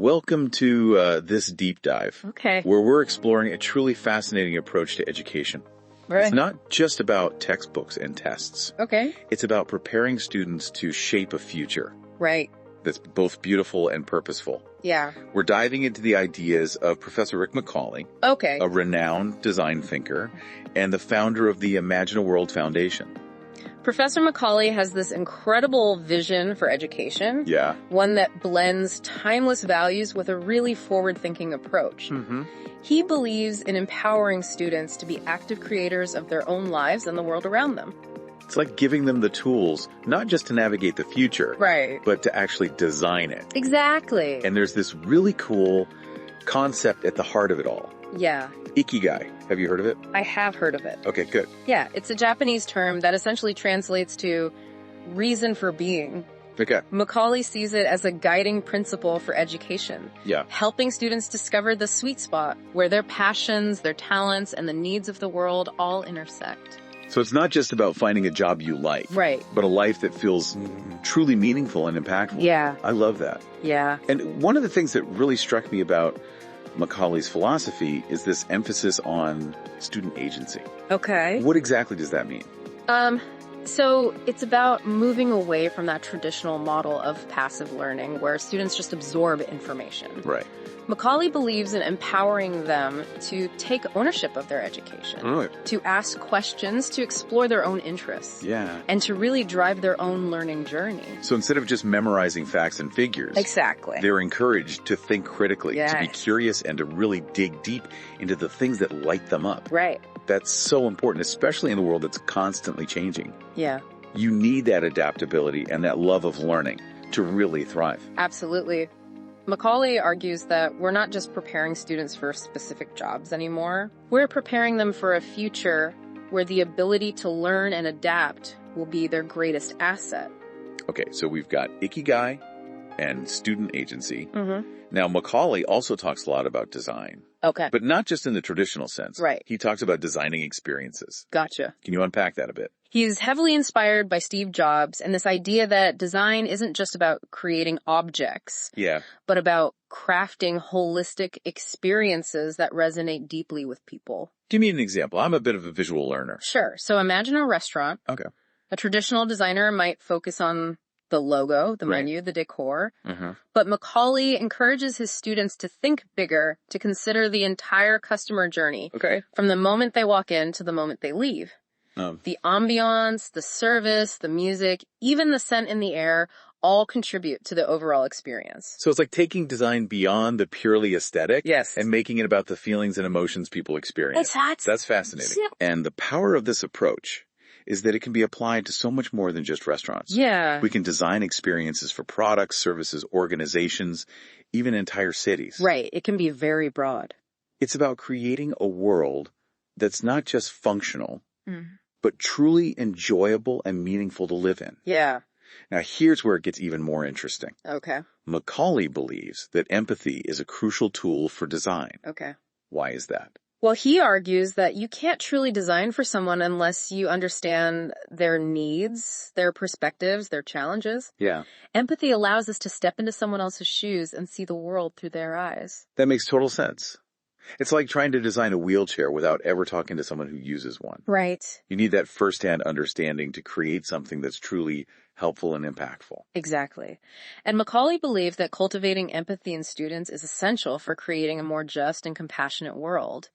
Welcome to this deep dive, Okay. where we're exploring a truly fascinating approach to education. Right. It's not just about textbooks and tests. Okay. It's about preparing students to shape a future Right. that's both beautiful and purposeful. Yeah. We're diving into the ideas of Professor Rick Macaulay, Okay. a renowned design thinker, and the founder of the Imagine a World Foundation. Professor Macaulay has this incredible vision for education. Yeah. One that blends timeless values with a really forward-thinking approach. Mm-hmm. He believes in empowering students to be active creators of their own lives and the world around them. It's like giving them the tools, not just to navigate the future, Right. but to actually design it. Exactly. And there's this really cool concept at the heart of it all. Yeah. Ikigai. Have you heard of it? I have heard of it. Okay, good. Yeah. It's a Japanese term that essentially translates to reason for being. Okay. Macaulay sees it as a guiding principle for education. Yeah. Helping students discover the sweet spot where their passions, their talents, and the needs of the world all intersect. So it's not just about finding a job you like, Right. but a life that feels truly meaningful and impactful. Yeah. I love that. Yeah. And one of the things that really struck me about Macaulay's philosophy is this emphasis on student agency. Okay. What exactly does that mean? So it's about moving away from that traditional model of passive learning where students just absorb information. Right. Macaulay believes in empowering them to take ownership of their education, Right. to ask questions, to explore their own interests, Yeah. and to really drive their own learning journey. So instead of just memorizing facts and figures, Exactly. they're encouraged to think critically, to be Yes. curious, and to really dig deep into the things that light them up. Right. That's so important, especially in a world that's constantly changing. Yeah, You need that adaptability and that love of learning to really thrive. absolutely. Macaulay argues that we're not just preparing students for specific jobs anymore. We're preparing them for a future where the ability to learn and adapt will be their greatest asset. Okay, so we've got Ikigai and student agency. Mm-hmm. Now, Macaulay also talks a lot about design, Okay. but not just in the traditional sense. Right. He talks about designing experiences. Gotcha. Can you unpack that a bit? He's heavily inspired by Steve Jobs and this idea that design isn't just about creating objects, Yeah. but about crafting holistic experiences that resonate deeply with people. Give me an example. I'm a bit of a visual learner. Sure. So imagine a restaurant. Okay. A traditional designer might focus on the logo, the Right. menu, the decor. Mm-hmm. But Macaulay encourages his students to think bigger, to consider the entire customer journey, Okay. from the moment they walk in to the moment they leave. Um, The ambiance, the service, the music, even the scent in the air all contribute to the overall experience. so it's like taking design beyond the purely aesthetic Yes. and making it about the feelings and emotions people experience. Exactly. That's fascinating. And the power of this approach is that it can be applied to so much more than just restaurants. Yeah. We can design experiences for products, services, organizations, even entire cities. Right. It can be very broad. It's about creating a world that's not just functional, Mm. but truly enjoyable and meaningful to live in. Yeah. Now, here's where it gets even more interesting. Okay. Macaulay believes that empathy is a crucial tool for design. Okay. Why is that? Well, he argues that you can't truly design for someone unless you understand their needs, their perspectives, their challenges. Yeah. Empathy allows us to step into someone else's shoes and see the world through their eyes. That makes total sense. It's like trying to design a wheelchair without ever talking to someone who uses one. Right. You need that firsthand understanding to create something that's truly helpful and impactful. Exactly. And Macaulay believed that cultivating empathy in students is essential for creating a more just and compassionate world.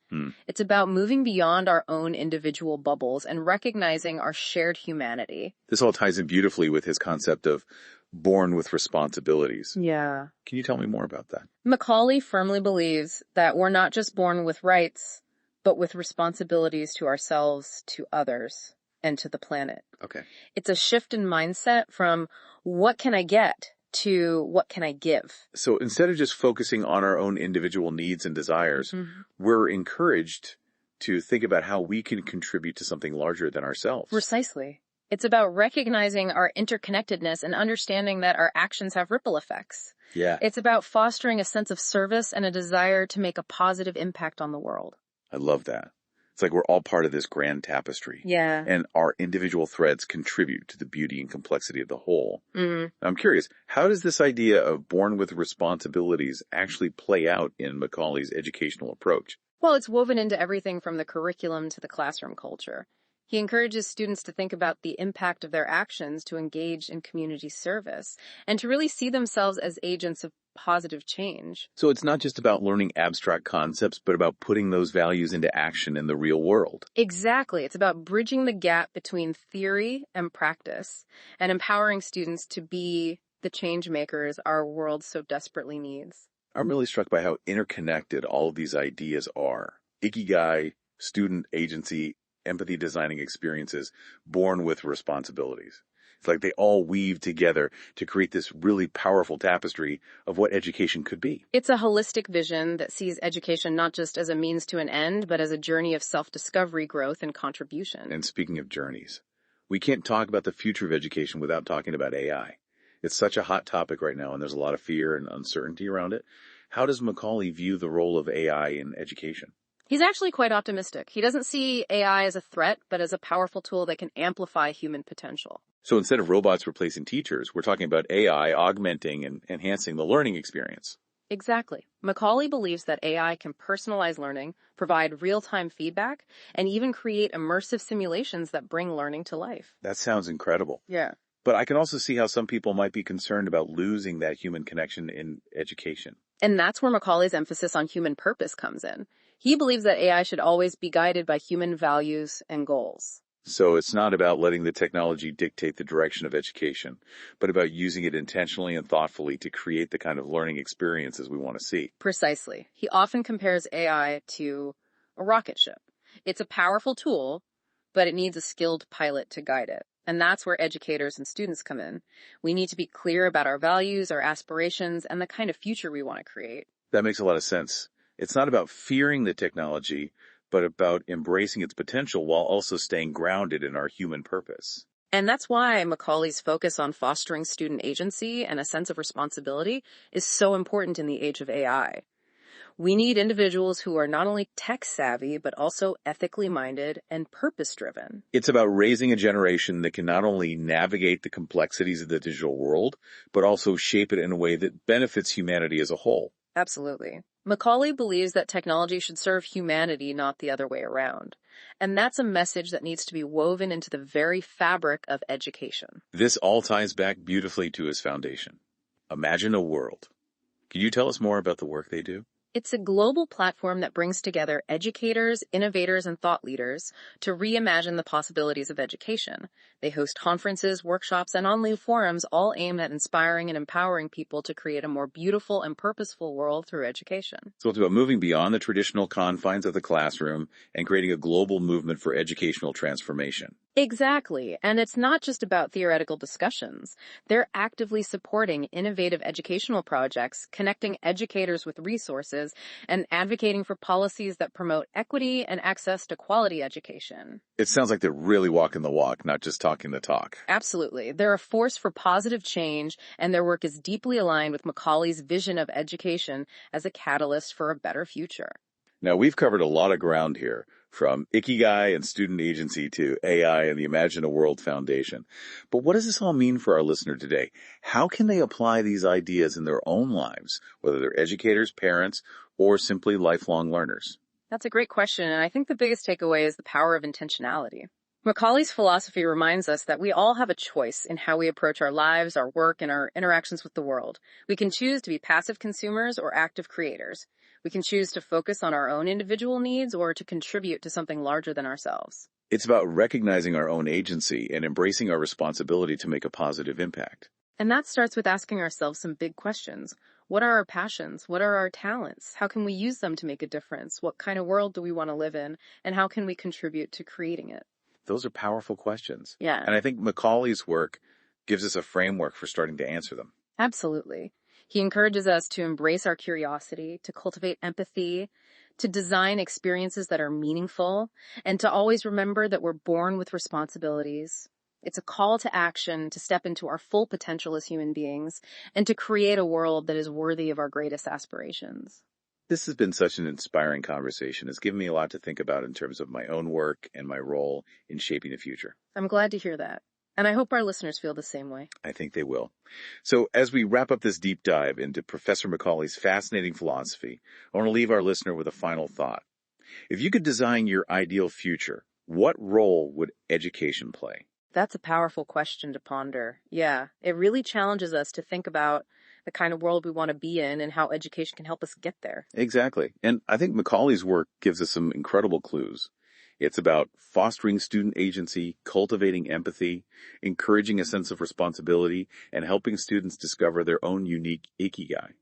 It's about moving beyond our own individual bubbles and recognizing our shared humanity. This all ties in beautifully with his concept of born with responsibilities. Yeah. Can you tell me more about that? Macaulay firmly believes that we're not just born with rights, but with responsibilities to ourselves, to others, and to the planet. Okay. It's a shift in mindset from what can I get to what can I give? So instead of just focusing on our own individual needs and desires, Mm-hmm. we're encouraged to think about how we can contribute to something larger than ourselves. Precisely. It's about recognizing our interconnectedness and understanding that our actions have ripple effects. Yeah. It's about fostering a sense of service and a desire to make a positive impact on the world. I love that. It's like we're all part of this grand tapestry. Yeah. And our individual threads contribute to the beauty and complexity of the whole. Mm. I'm curious, how does this idea of born with responsibilities actually play out in Macaulay's educational approach? Well, it's woven into everything from the curriculum to the classroom culture. He encourages students to think about the impact of their actions, to engage in community service, and to really see themselves as agents of positive change. So it's not just about learning abstract concepts, but about putting those values into action in the real world. Exactly. It's about bridging the gap between theory and practice and empowering students to be the change makers our world so desperately needs. I'm really struck by how interconnected all of these ideas are. Ikigai, student agency, empathy designing experiences, born with responsibilities. It's like they all weave together to create this really powerful tapestry of what education could be. It's a holistic vision that sees education not just as a means to an end, but as a journey of self-discovery, growth, and contribution. And speaking of journeys, we can't talk about the future of education without talking about AI. It's such a hot topic right now, and there's a lot of fear and uncertainty around it. How does Macaulay view the role of AI in education? He's actually quite optimistic. He doesn't see AI as a threat, but as a powerful tool that can amplify human potential. So instead of robots replacing teachers, we're talking about AI augmenting and enhancing the learning experience. Exactly. Macaulay believes that AI can personalize learning, provide real-time feedback, and even create immersive simulations that bring learning to life. That sounds incredible. Yeah. But I can also see how some people might be concerned about losing that human connection in education. And that's where Macaulay's emphasis on human purpose comes in. He believes that AI should always be guided by human values and goals. So it's not about letting the technology dictate the direction of education, but about using it intentionally and thoughtfully to create the kind of learning experiences we want to see. Precisely. He often compares AI to a rocket ship. It's a powerful tool, but it needs a skilled pilot to guide it. And that's where educators and students come in. We need to be clear about our values, our aspirations, and the kind of future we want to create. That makes a lot of sense. It's not about fearing the technology, but about embracing its potential while also staying grounded in our human purpose. And that's why Macaulay's focus on fostering student agency and a sense of responsibility is so important in the age of AI. We need individuals who are not only tech savvy, but also ethically minded and purpose driven. It's about raising a generation that can not only navigate the complexities of the digital world, but also shape it in a way that benefits humanity as a whole. Absolutely. Macaulay believes that technology should serve humanity, not the other way around. And that's a message that needs to be woven into the very fabric of education. This all ties back beautifully to his foundation. Imagine a world. Can you tell us more about the work they do? It's a global platform that brings together educators, innovators, and thought leaders to reimagine the possibilities of education. They host conferences, workshops, and online forums, all aimed at inspiring and empowering people to create a more beautiful and purposeful world through education. So it's about moving beyond the traditional confines of the classroom and creating a global movement for educational transformation. Exactly. And it's not just about theoretical discussions. They're actively supporting innovative educational projects, connecting educators with resources, and advocating for policies that promote equity and access to quality education. It sounds like they're really walking the walk, not just talking the talk. Absolutely. They're a force for positive change, and their work is deeply aligned with Macaulay's vision of education as a catalyst for a better future. Now, we've covered a lot of ground here, from Ikigai and student agency to AI and the Imagine a World Foundation. But what does this all mean for our listener today? How can they apply these ideas in their own lives, whether they're educators, parents, or simply lifelong learners? That's a great question, and I think the biggest takeaway is the power of intentionality. Macaulay's philosophy reminds us that we all have a choice in how we approach our lives, our work, and our interactions with the world. We can choose to be passive consumers or active creators. We can choose to focus on our own individual needs or to contribute to something larger than ourselves. It's about recognizing our own agency and embracing our responsibility to make a positive impact. And that starts with asking ourselves some big questions. What are our passions? What are our talents? How can we use them to make a difference? What kind of world do we want to live in? And how can we contribute to creating it? Those are powerful questions. Yeah. And I think Macaulay's work gives us a framework for starting to answer them. Absolutely. He encourages us to embrace our curiosity, to cultivate empathy, to design experiences that are meaningful, and to always remember that we're born with responsibilities. It's a call to action to step into our full potential as human beings and to create a world that is worthy of our greatest aspirations. This has been such an inspiring conversation. It's given me a lot to think about in terms of my own work and my role in shaping the future. I'm glad to hear that. And I hope our listeners feel the same way. I think they will. So as we wrap up this deep dive into Professor Macaulay's fascinating philosophy, I want to leave our listener with a final thought. If you could design your ideal future, what role would education play? That's a powerful question to ponder. Yeah, it really challenges us to think about the kind of world we want to be in and how education can help us get there. Exactly. And I think Macaulay's work gives us some incredible clues. It's about fostering student agency, cultivating empathy, encouraging a sense of responsibility, and helping students discover their own unique ikigai.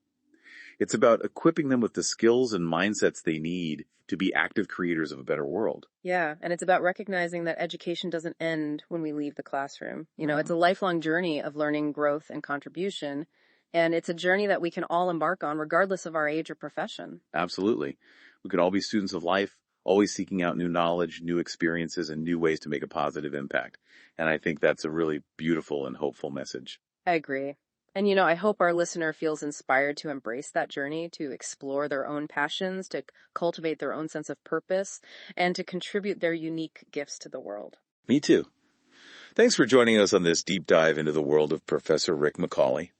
It's about equipping them with the skills and mindsets they need to be active creators of a better world. Yeah, and it's about recognizing that education doesn't end when we leave the classroom. It's a lifelong journey of learning, growth, and contribution. And it's a journey that we can all embark on regardless of our age or profession. Absolutely. We can all be students of life, always seeking out new knowledge, new experiences, and new ways to make a positive impact. And I think that's a really beautiful and hopeful message. I agree. And I hope our listener feels inspired to embrace that journey, to explore their own passions, to cultivate their own sense of purpose, and to contribute their unique gifts to the world. Me too. Thanks for joining us on this deep dive into the world of Professor Rick Macaulay.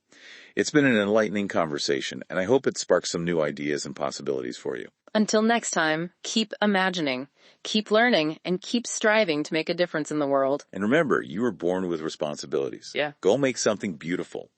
It's been an enlightening conversation, and I hope it sparks some new ideas and possibilities for you. Until next time, keep imagining, keep learning, and keep striving to make a difference in the world. And remember, you were born with responsibilities. Yeah. Go make something beautiful.